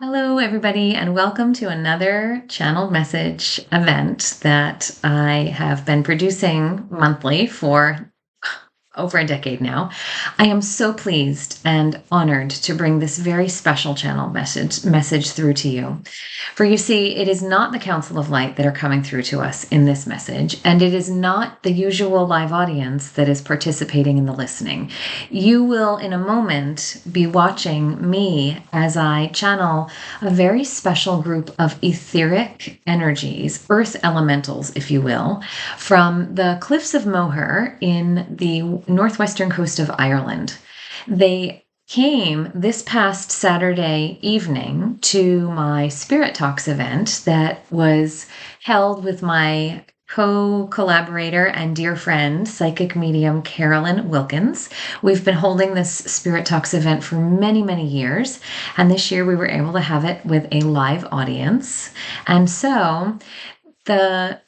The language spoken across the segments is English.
Hello, everybody, and welcome to another channeled message event that I have been producing monthly for over a decade now. I am so pleased and honored to bring this very special channel message through to you. For you see, it is not the Council of Light that are coming through to us in this message, and it is not the usual live audience that is participating in the listening. You will, in a moment, be watching me as I channel a very special group of etheric energies, earth elementals, if you will, from the Cliffs of Moher in the northwestern coast of Ireland. They came this past Saturday evening to my Spirit Talks event that was held with my co-collaborator and dear friend, psychic medium Carolyn Wilkins. We've been holding this Spirit Talks event for many, many years, and this year we were able to have it with a live audience. And so the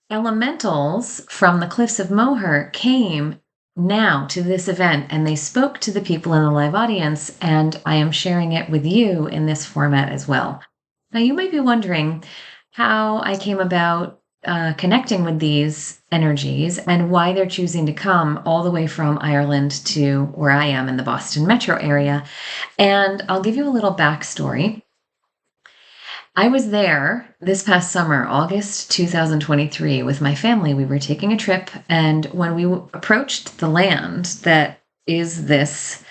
elementals from the Cliffs of Moher came now to this event and they spoke to the people in the live audience, and I am sharing it with you in this format as well. Now, you might be wondering how I came about connecting with these energies and why they're choosing to come all the way from Ireland to where I am in the Boston metro area. And I'll give you a little backstory. I was there this past summer, August 2023, with my family. We were taking a trip, and when we approached the land that is this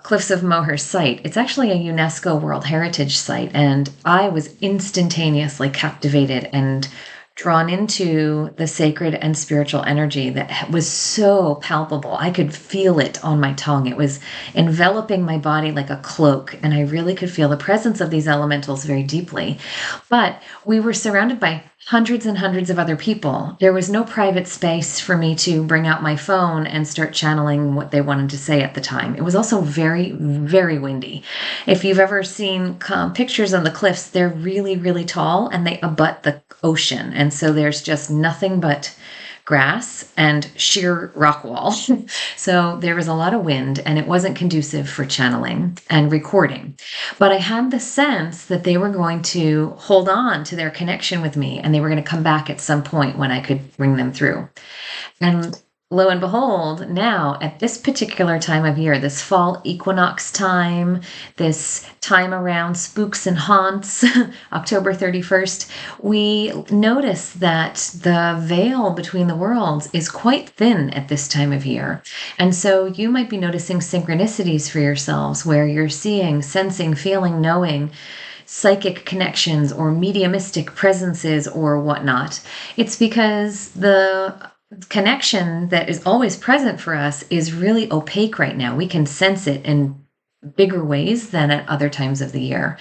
Cliffs of Moher site, it's actually a UNESCO World Heritage Site, and I was instantaneously captivated and drawn into the sacred and spiritual energy that was so palpable. I could feel it on my tongue. It was enveloping my body like a cloak, and I really could feel the presence of these elementals very deeply. But we were surrounded by hundreds and hundreds of other people. There was no private space for me to bring out my phone and start channeling what they wanted to say at the time. It was also very, very windy. If you've ever seen pictures of the cliffs, they're really, really tall and they abut the ocean. And so there's just nothing but grass and sheer rock wall. So there was a lot of wind and it wasn't conducive for channeling and recording. But I had the sense that they were going to hold on to their connection with me and they were going to come back at some point when I could bring them through. And lo and behold, now at this particular time of year, this fall equinox time, this time around spooks and haunts, October 31st, we notice that the veil between the worlds is quite thin at this time of year. And so you might be noticing synchronicities for yourselves where you're seeing, sensing, feeling, knowing psychic connections or mediumistic presences or whatnot. It's because the connection that is always present for us is really opaque right now. We can sense it in bigger ways than at other times of the year.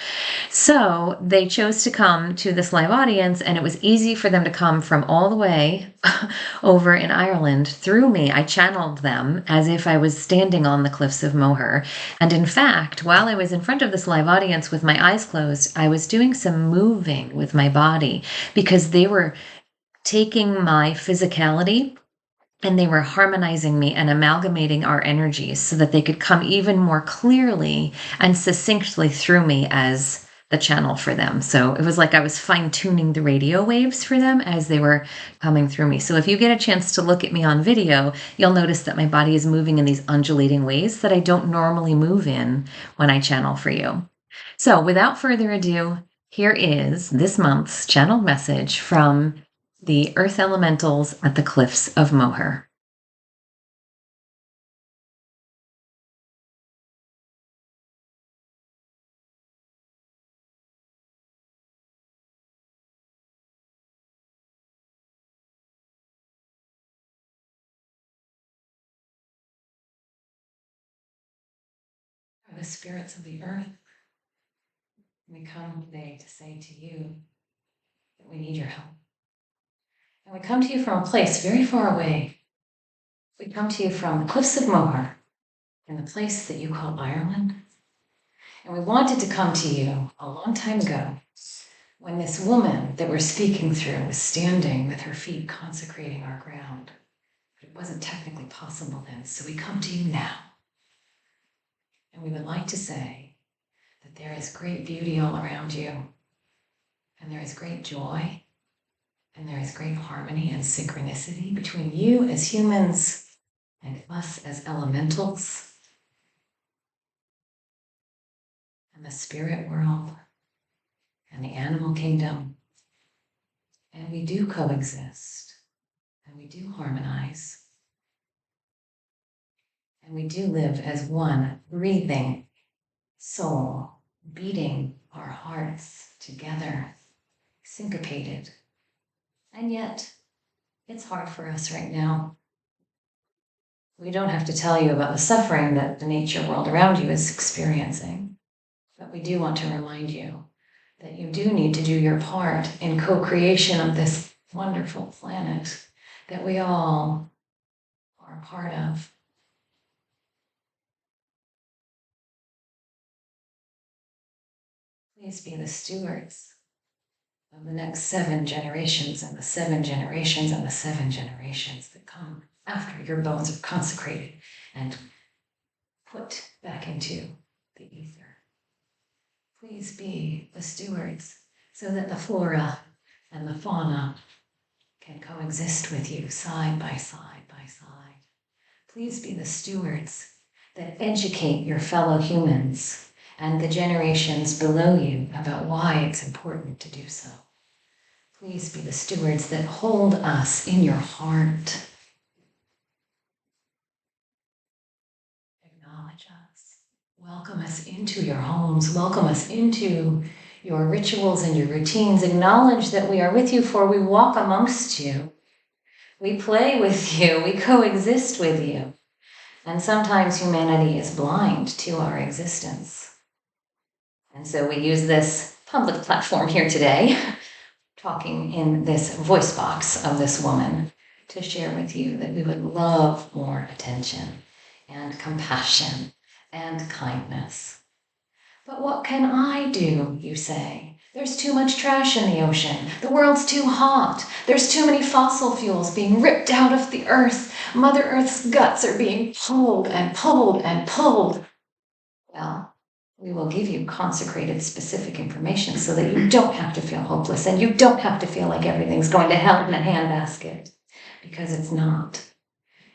So they chose to come to this live audience, and it was easy for them to come from all the way over in Ireland through me. I channeled them as if I was standing on the Cliffs of Moher. And in fact, while I was in front of this live audience with my eyes closed, I was doing some moving with my body because they were taking my physicality and they were harmonizing me and amalgamating our energies so that they could come even more clearly and succinctly through me as the channel for them. So it was like I was fine-tuning the radio waves for them as they were coming through me. So if you get a chance to look at me on video, you'll notice that my body is moving in these undulating ways that I don't normally move in when I channel for you. So without further ado, here is this month's channeled message from the Earth Elementals at the Cliffs of Moher. The spirits of the earth, we come today to say to you that we need your help. And we come to you from a place very far away. We come to you from the Cliffs of Moher, in the place that you call Ireland. And we wanted to come to you a long time ago when this woman that we're speaking through was standing with her feet consecrating our ground. But it wasn't technically possible then, so we come to you now. And we would like to say that there is great beauty all around you, and there is great joy, and there is great harmony and synchronicity between you as humans and us as elementals, and the spirit world, and the animal kingdom. And we do coexist, and we do harmonize, and we do live as one breathing soul, beating our hearts together, syncopated. And yet, it's hard for us right now. We don't have to tell you about the suffering that the nature world around you is experiencing, but we do want to remind you that you do need to do your part in co-creation of this wonderful planet that we all are a part of. Please be the stewards of the next 7 generations and the 7 generations and the 7 generations that come after your bones are consecrated and put back into the ether. Please be the stewards so that the flora and the fauna can coexist with you side by side by side. Please be the stewards that educate your fellow humans and the generations below you about why it's important to do so. Please be the stewards that hold us in your heart. Acknowledge us. Welcome us into your homes. Welcome us into your rituals and your routines. Acknowledge that we are with you, for we walk amongst you. We play with you. We coexist with you. And sometimes humanity is blind to our existence. And so we use this public platform here today, talking in this voice box of this woman, to share with you that we would love more attention and compassion and kindness. But what can I do, you say? There's too much trash in the ocean. The world's too hot. There's too many fossil fuels being ripped out of the earth. Mother Earth's guts are being pulled and pulled and pulled. Well, we will give you consecrated, specific information so that you don't have to feel hopeless and you don't have to feel like everything's going to hell in a handbasket, because it's not.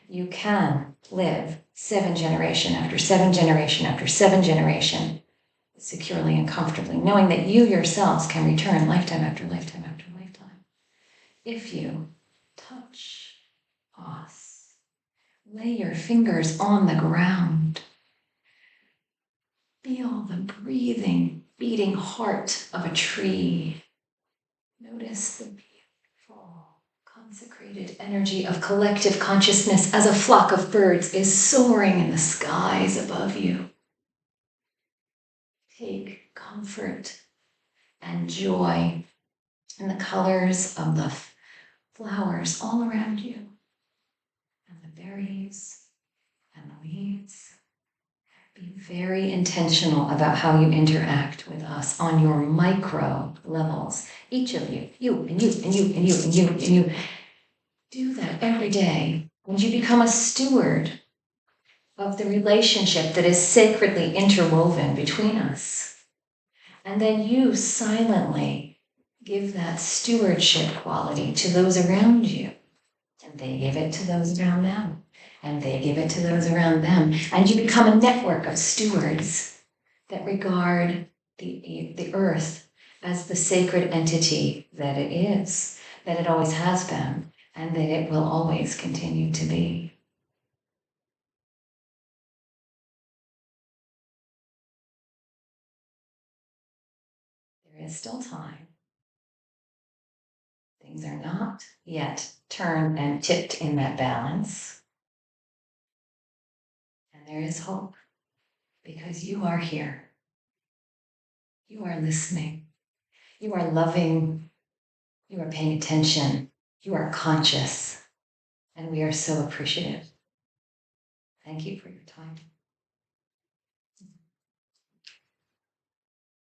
You can live 7 generation after 7 generation after 7 generation securely and comfortably, knowing that you yourselves can return lifetime after lifetime after lifetime. If you touch us, lay your fingers on the ground, feel the breathing, beating heart of a tree. Notice the beautiful, consecrated energy of collective consciousness as a flock of birds is soaring in the skies above you. Take comfort and joy in the colors of the flowers all around you, and the berries and the leaves. Be very intentional about how you interact with us on your micro levels. Each of you, you and you and you and you and you and you. Do that every day, and you become a steward of the relationship that is sacredly interwoven between us. And then you silently give that stewardship quality to those around you. And they give it to those around them. And they give it to those around them. And you become a network of stewards that regard the earth as the sacred entity that it is, that it always has been, and that it will always continue to be. There is still time. Things are not yet turned and tipped in that balance. And there is hope, because you are here. You are listening. You are loving. You are paying attention. You are conscious. And we are so appreciative. Thank you for your time.